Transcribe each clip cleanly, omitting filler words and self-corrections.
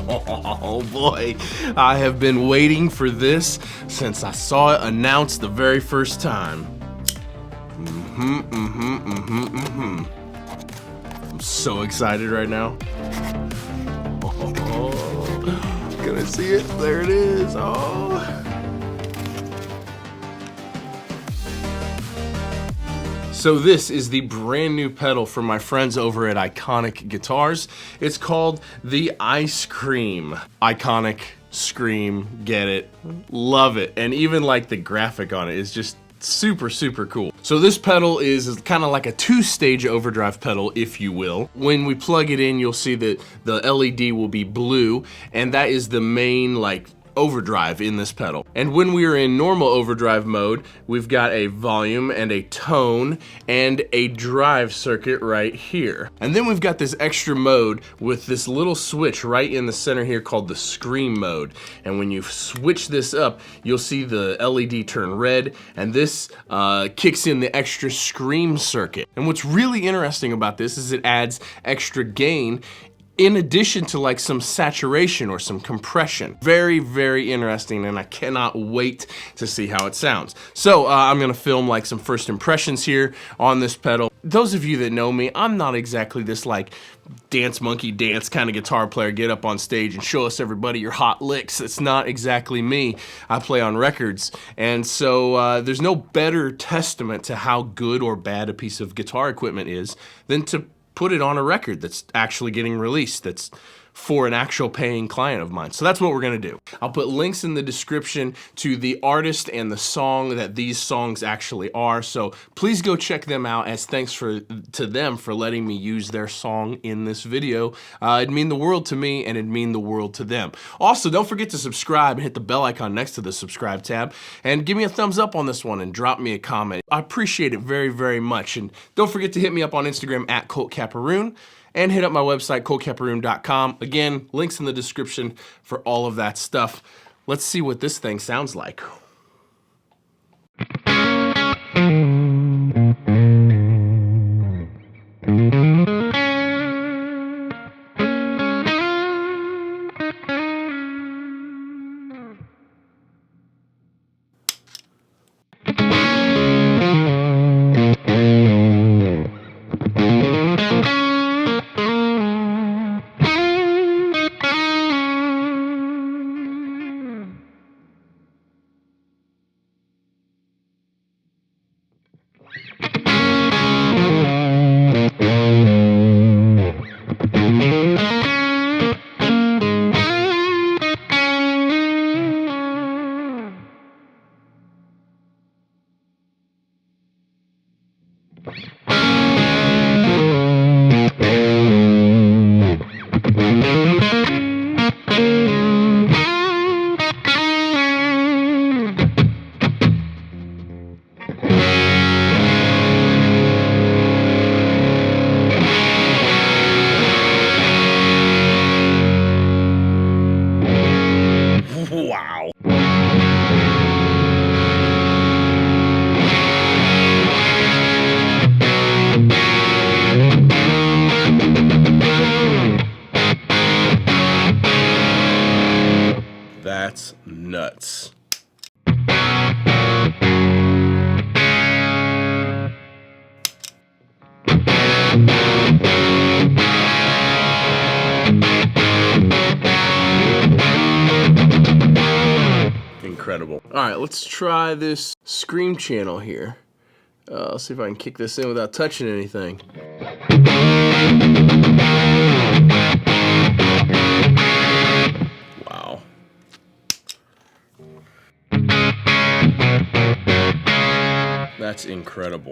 Oh boy, I have been waiting for this since I saw it announced the very first time. I'm so excited right now. Oh, can I see it? There it is. Oh. So this is the brand new pedal from my friends over at Iconic Guitars. It's called the Ice Cream. Iconic, scream, get it, love it. And even like the graphic on it is just super, super cool. So this pedal is kind of like a two-stage overdrive pedal, if you will. When we plug it in, you'll see that the LED will be blue, and that is the main like overdrive in this pedal. And when we are in normal overdrive mode, we've got a volume and a tone and a drive circuit right here. And then we've got this extra mode with this little switch right in the center here called the scream mode. And when you switch this up, you'll see the LED turn red, and this kicks in the extra scream circuit. And what's really interesting about this is it adds extra gain in addition to like some saturation or some compression. Very, very interesting, and I cannot wait to see how it sounds. So I'm gonna film like some first impressions here on this pedal. Those of you that know me, I'm not exactly this like dance monkey dance kind of guitar player, get up on stage and show us everybody your hot licks. It's not exactly me. I play on records, and so there's no better testament to how good or bad a piece of guitar equipment is than to put it on a record that's actually getting released, that's for an actual paying client of mine. So that's what we're gonna do. I'll put links in the description to the artist and the song that these songs actually are, so please go check them out as thanks to them for letting me use their song in this video. It'd mean the world to me, and it'd mean the world to them. Also, don't forget to subscribe and hit the bell icon next to the subscribe tab, and give me a thumbs up on this one and drop me a comment. I appreciate it very, very much. And don't forget to hit me up on Instagram at Colt Capperrune, and hit up my website, coltcapperrune.com. Again, links in the description for all of that stuff. Let's see what this thing sounds like. Wow. That's nuts. Incredible. All right, let's try this scream channel here. Let's see if I can kick this in without touching anything. Wow. That's incredible.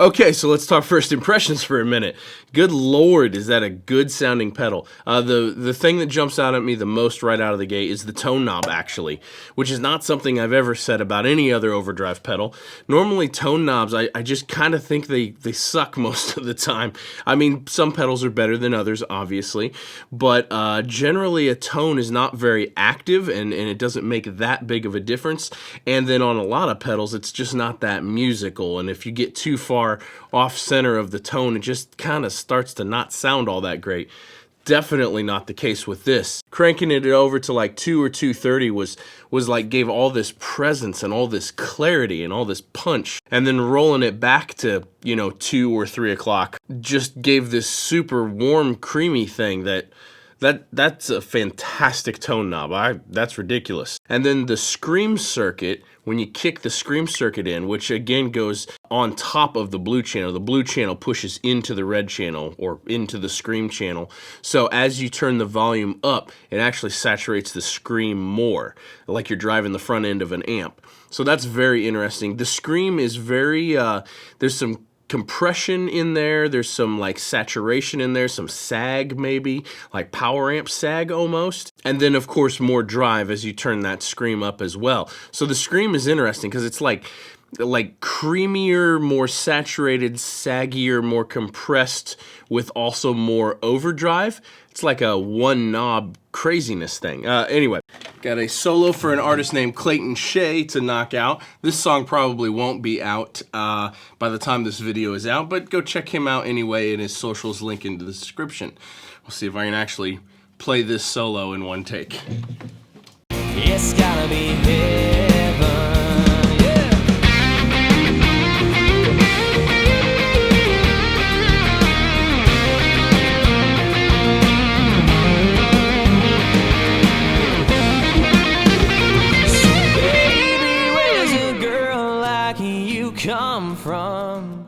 Okay, so let's talk first impressions for a minute. Good Lord, is that a good sounding pedal. The thing that jumps out at me the most right out of the gate is the tone knob, actually, which is not something I've ever said about any other overdrive pedal. Normally tone knobs, I just kind of think they suck most of the time. I mean, some pedals are better than others, obviously, but generally a tone is not very active and it doesn't make that big of a difference. And then on a lot of pedals, it's just not that musical, and if you get too far off center of the tone, it just kind of starts to not sound all that great. Definitely not the case with this. Cranking it over to like 2 or 230 was like gave all this presence and all this clarity and all this punch, and then rolling it back to 2 or 3 o'clock just gave this super warm, creamy thing that's a fantastic tone knob. That's ridiculous. And then the scream circuit, when you kick the scream circuit in, which again goes on top of the blue channel pushes into the red channel or into the scream channel. So as you turn the volume up, it actually saturates the scream more, like you're driving the front end of an amp. So that's very interesting. The scream is very, there's some compression in there, there's some like saturation in there, some sag maybe, like power amp sag almost, and then of course more drive as you turn that scream up as well. So the scream is interesting because it's like creamier, more saturated, saggier, more compressed with also more overdrive. It's like a one knob craziness thing. Anyway, got a solo for an artist named Clayton Shay to knock out. This song probably won't be out by the time this video is out, but go check him out anyway, and his socials link into the description. We'll see if I can actually play this solo in one take. It's gotta be heaven. Come from.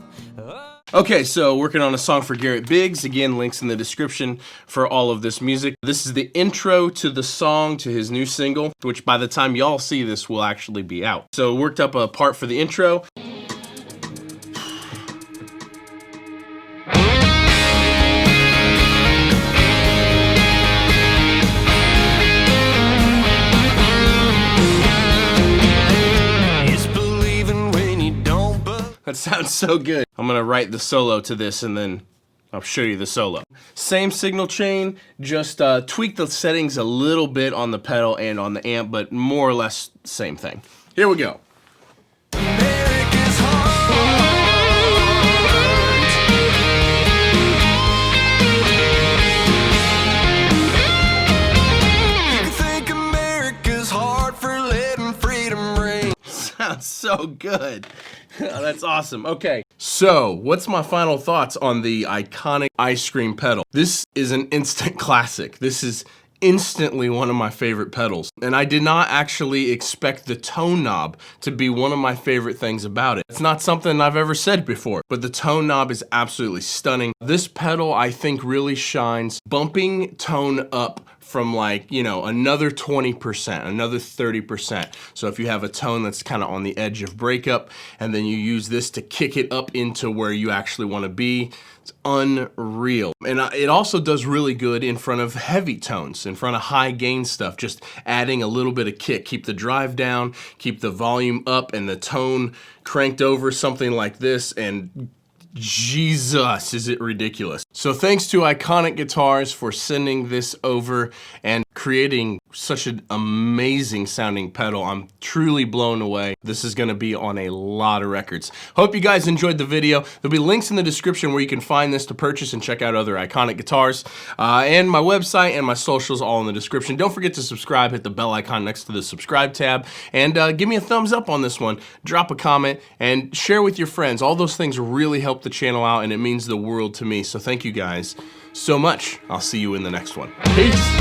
Okay, so working on a song for Garrett Biggs. Again, links in the description for all of this music. This is the intro to the song, to his new single, which by the time y'all see this will actually be out. So worked up a part for the intro. That sounds so good. I'm gonna write the solo to this and then I'll show you the solo. Same signal chain, just tweak the settings a little bit on the pedal and on the amp, but more or less same thing. Here we go. Sounds so good. That's awesome. Okay, so what's my final thoughts on the iconic ice cream pedal? This is an instant classic. This is instantly one of my favorite pedals, and I did not actually expect the tone knob to be one of my favorite things about it. It's not something I've ever said before, but the tone knob is absolutely stunning. This pedal, I think, really shines bumping tone up from like, another 20%, another 30%. So if you have a tone that's kind of on the edge of breakup, and then you use this to kick it up into where you actually want to be, it's unreal. And it also does really good in front of heavy tones, in front of high gain stuff, just adding a little bit of kick. Keep the drive down, keep the volume up and the tone cranked over, something like this, and Jesus, is it ridiculous. So thanks to Iconic Guitars for sending this over and creating such an amazing sounding pedal. I'm truly blown away. This is gonna be on a lot of records. Hope you guys enjoyed the video. There'll be links in the description where you can find this to purchase and check out other Iconic Guitars. And my website and my socials all in the description. Don't forget to subscribe, hit the bell icon next to the subscribe tab, and give me a thumbs up on this one. Drop a comment and share with your friends. All those things really help the channel out, and it means the world to me. So thank you guys so much. I'll see you in the next one. Peace.